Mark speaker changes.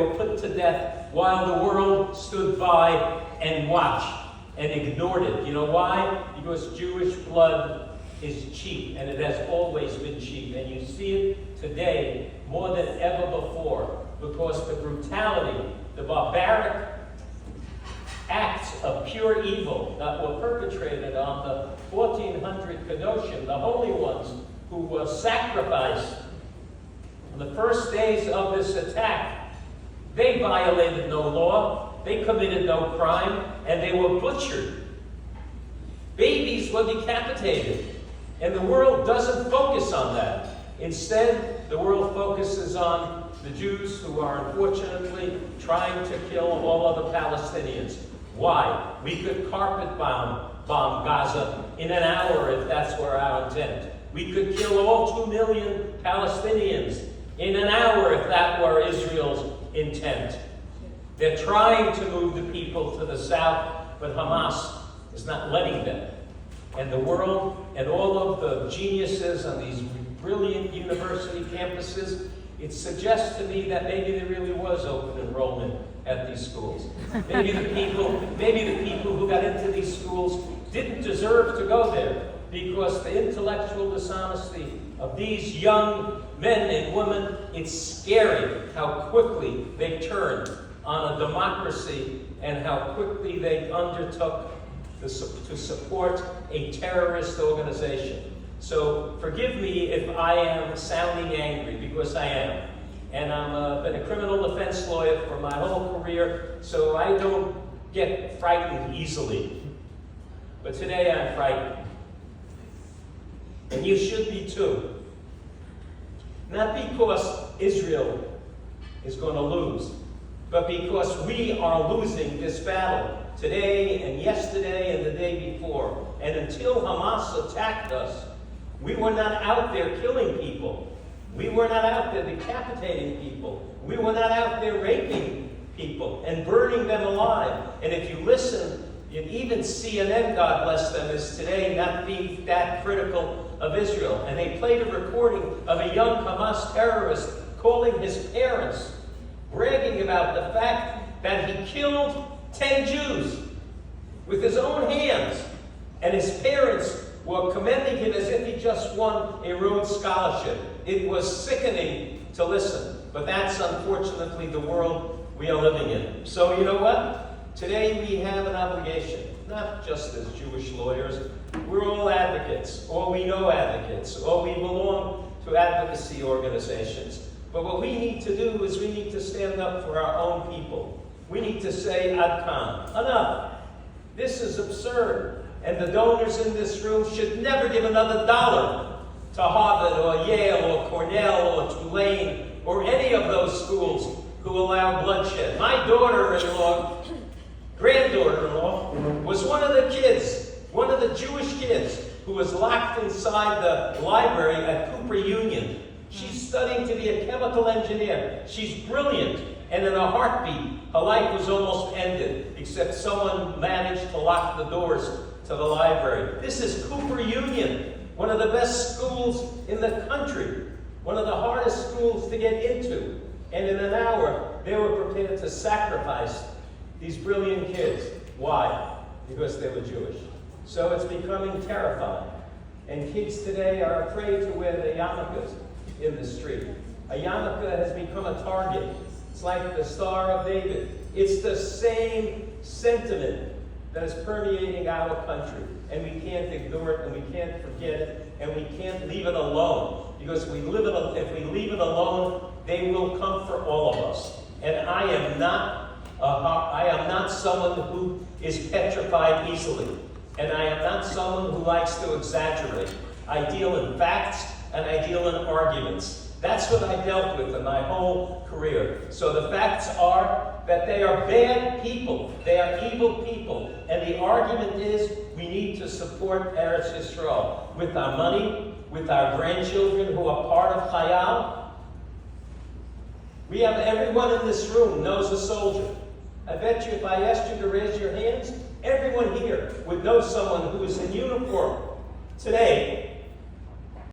Speaker 1: were put to death while the world stood by and watched and ignored it. You know why? Because Jewish blood is cheap, and it has always been cheap. And you see it today more than ever before, because the brutality, the barbaric acts of pure evil that were perpetrated on the 1400 Kedoshim, the holy ones who were sacrificed on the first days of this attack. They violated no law, they committed no crime, and they were butchered. Babies were decapitated, and the world doesn't focus on that. Instead, the world focuses on the Jews who are unfortunately trying to kill all of the Palestinians. Why? We could carpet bomb Gaza in an hour if that's where our intent. We could kill all 2 million Palestinians in an hour if that were Israel's intent. They're trying to move the people to the south, but Hamas is not letting them. And the world and all of the geniuses on these brilliant university campuses, it suggests to me that maybe there really was open enrollment at these schools. Maybe the people who got into these schools didn't deserve to go there, because the intellectual dishonesty of these young men and women, it's scary how quickly they turned on a democracy and how quickly they undertook to support a terrorist organization. So forgive me if I am sounding angry, because I am. And I've been a criminal defense lawyer for my whole career, so I don't get frightened easily. But today I'm frightened. And you should be too. Not because Israel is going to lose, but because we are losing this battle today and yesterday and the day before. And until Hamas attacked us, we were not out there killing people. We were not out there decapitating people. We were not out there raping people and burning them alive. And if you listen, even CNN, God bless them, is today not being that critical of Israel. And they played a recording of a young Hamas terrorist calling his parents, bragging about the fact that he killed 10 Jews with his own hands. And his parents were commending him as if he just won a Rhodes Scholarship. It was sickening to listen. But that's unfortunately the world we are living in. So you know what? Today we have an obligation, not just as Jewish lawyers. We're all advocates, or we know advocates, or we belong to advocacy organizations. But what we need to do is we need to stand up for our own people. We need to say, Ad Kan, enough. This is absurd. And the donors in this room should never give another dollar to Harvard or Yale or Cornell or Tulane or any of those schools who allow bloodshed. My daughter-in-law, granddaughter-in-law, was one of the kids, one of the Jewish kids who was locked inside the library at Cooper Union. She's studying to be a chemical engineer. She's brilliant. And in a heartbeat, her life was almost ended, except someone managed to lock the doors to the library. This is Cooper Union, one of the best schools in the country, one of the hardest schools to get into. And in an hour, they were prepared to sacrifice these brilliant kids. Why? Because they were Jewish. So it's becoming terrifying. And kids today are afraid to wear the yarmulkes in the street. A yarmulke has become a target. It's like the Star of David. It's the same sentiment that is permeating our country. And we can't ignore it, and we can't forget it, and we can't leave it alone. Because if we leave it alone, they will come for all of us. And I am not someone who is petrified easily. And I am not someone who likes to exaggerate. I deal in facts and I deal in arguments. That's what I dealt with in my whole career. So the facts are that they are bad people. They are evil people. And the argument is we need to support Eretz Yisrael with our money, with our grandchildren who are part of Chayal. We have everyone in this room knows a soldier. I bet you if I asked you to raise your hands, everyone here would know someone who is in uniform today